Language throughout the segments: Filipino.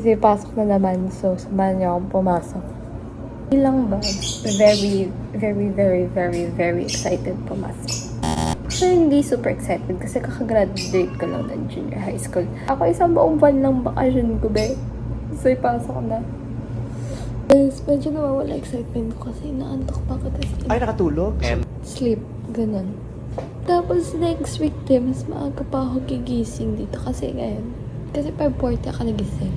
Kasi pasok na naman, so samahan niyo akong pumasok. Ilang ba? Very, very, very, very, very excited pumasok. So, hindi super excited kasi kakagraduate ko lang ng junior high school. Ako isang buong buwan lang bakasyon ko, be. So, ipasok na. Guys, medyo nawawala excitement ko kasi naantok pa ako. Ay, nakatulog? Sleep, ganun. Tapos next week din, mas maaga pa ako gigising dito kasi ngayon. Kasi 5:40 ako nagising.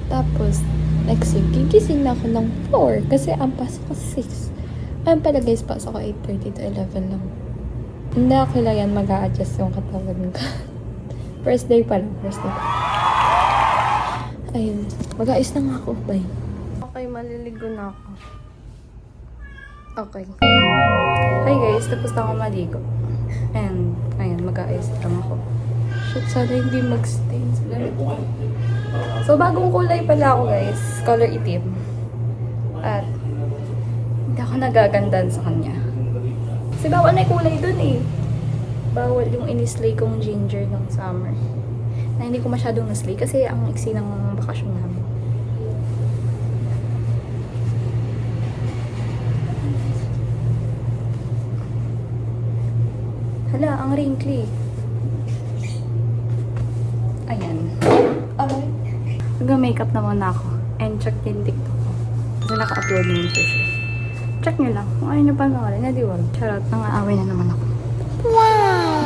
Tapos, next week, gigising na ako ng 4 kasi ang pasok ko 6. Ayun pala guys, pasok ko 8:30 to 11 lang. Hindi ako lang yan mag-a-adjust yung katawan ko. First day pa lang, first day. Ayun, mag-aayos na nga ako, bye. Okay, maliligo na ako. Okay. Hi guys, tapos na ako maligo. And, ayun, mag-aayos lang ako. Shit, sana hindi mag-stain sila. So, bagong kulay pala ako guys. Color itim. At, hindi ako nagagandahan sa kanya. Kasi bawal na yung kulay dun eh. Bawal yung inislay kong ginger ng summer. Na hindi ko masyadong naslay kasi ang iksi ng bakasyon namin. Hala, ang wrinkly. Ayan. Alright. Mag-makeup na muna ako. And check yung TikTok ko. Kasi naka-upload naman siya. Check nyo lang. Kung ayaw nyo panoorin, na di wag. Charot, nangaaway na naman ako. Wow!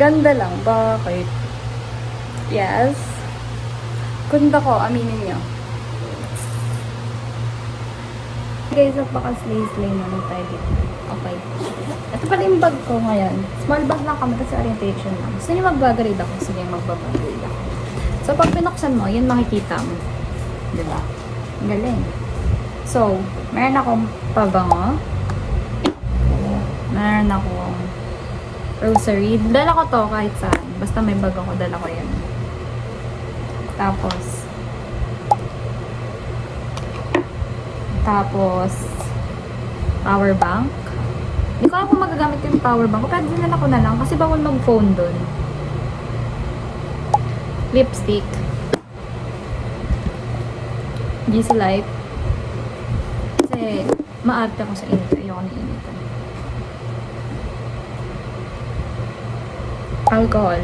Ganda lang. Bakit? Yes. Ganda ko, aminin nyo. Guys, napaka-slay-slay naman tayo dito. Okay. Ito pala yung bag ko ngayon. Small bag lang kami kasi orientation lang. Gusto nyo mag-grade ako? Sige, mag-grade ako. So, pag pinuksan mo, yun makikita mo. Diba? Ang galing. So, meron akong pabango. Meron akong rosary. Dala ko to kahit saan. Basta may bag ako, dala ko yan. Tapos, power bank. Hindi ko alam kung magagamit yung power bank. Pero dinala ko na lang kasi bawal mag-phone dun. Lipstick. GC Life. Kasi, maarte ako sa init. Ayoko na initan. Alcohol.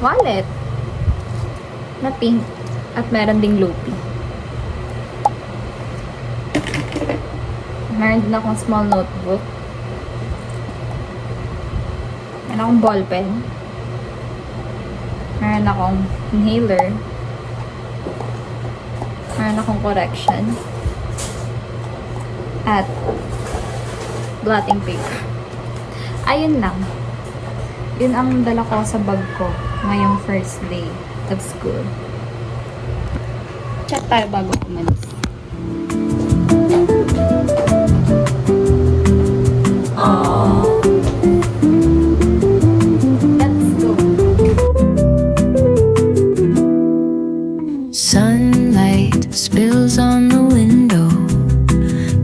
Wallet. Na pink. At meron ding loopy. Meron din akong small notebook. Meron akong ballpen. Meron akong inhaler. Meron akong correction. At blotting paper. Ayun lang. Yun ang dala ko sa bag ko ngayong first day of school. Chat tayo bago umalis. Let's go. Sunlight spills on the window.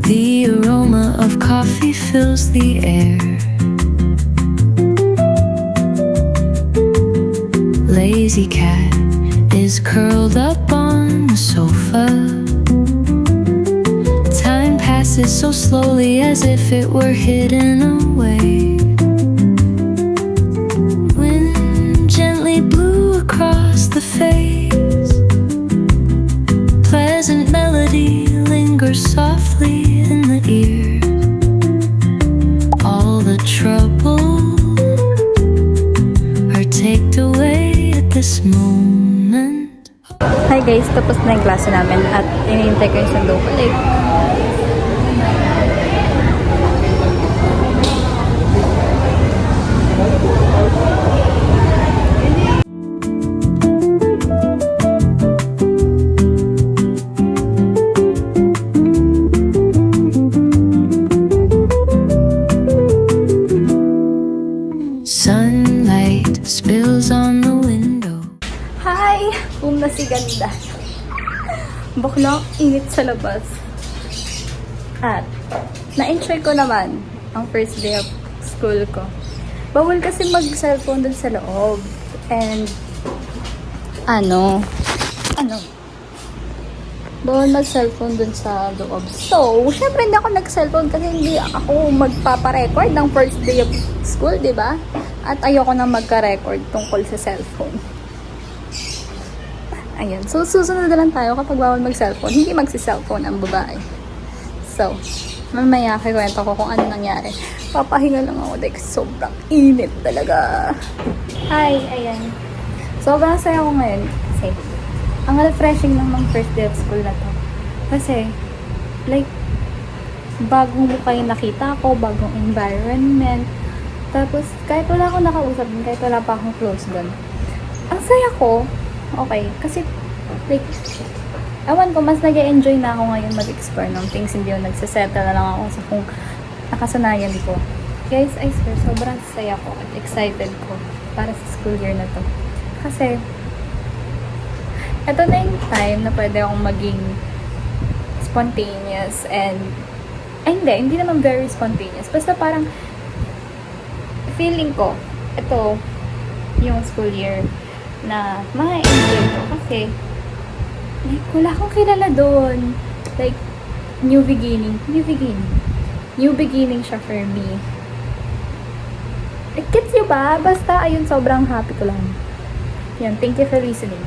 The aroma of coffee fills the air. Lazy cat is curled up on the sofa. Time passes so slowly as if it were hidden away. Wind gently blew across the face. Pleasant melody lingers softly in the ear. All the trouble are taken away at this moment. Hi guys, tapos na yung klase namin at inihintay ko yung sundo ko. Like, Sunlight spills on the window. hi! Na si ganda. Bakla, init sa labas. At, na-enjoy ko naman ang first day of school ko. Bawal kasi mag-cellphone dun sa loob. And, ano, bawal mag-cellphone dun sa loob. So, syempre hindi ako nag-cellphone kasi hindi ako magpaparecord ng first day of school, di ba? At ayoko na magka-record tungkol sa cellphone. Ayan. So, susunod na lang tayo kapag bawal mag-cellphone. Hindi magsi-cellphone ang babae. So, mamaya kikwento ko kung ano nangyari. Papahinga lang ako dahil sobrang init talaga. Hi, ayan. Sobrang saya ko ngayon kasi ang refreshing lang ng first day of school na to. Kasi, like, bagong mukha yung nakita ko, bagong environment. Tapos, kahit wala akong nakausap dun, kahit wala pa akong close dun, ang saya ko, okay. Kasi, like, ewan ko, mas nag-enjoy na ako ngayon mag-explore ng things. Hindi yung nagsasettle na lang ako sa kung nakasanayan ko. Guys, I swear, sobrang saya ko at excited ko para sa school year na to. Kasi, ito na yung time na pwede akong maging spontaneous and hindi naman very spontaneous. Basta parang feeling ko, ito yung school year na ma-enjoy ko kasi like, wala akong kilala doon. Like, new beginning siya for me. Like, gets you ba? Basta, ayun, sobrang happy ko lang. Yan, thank you for listening.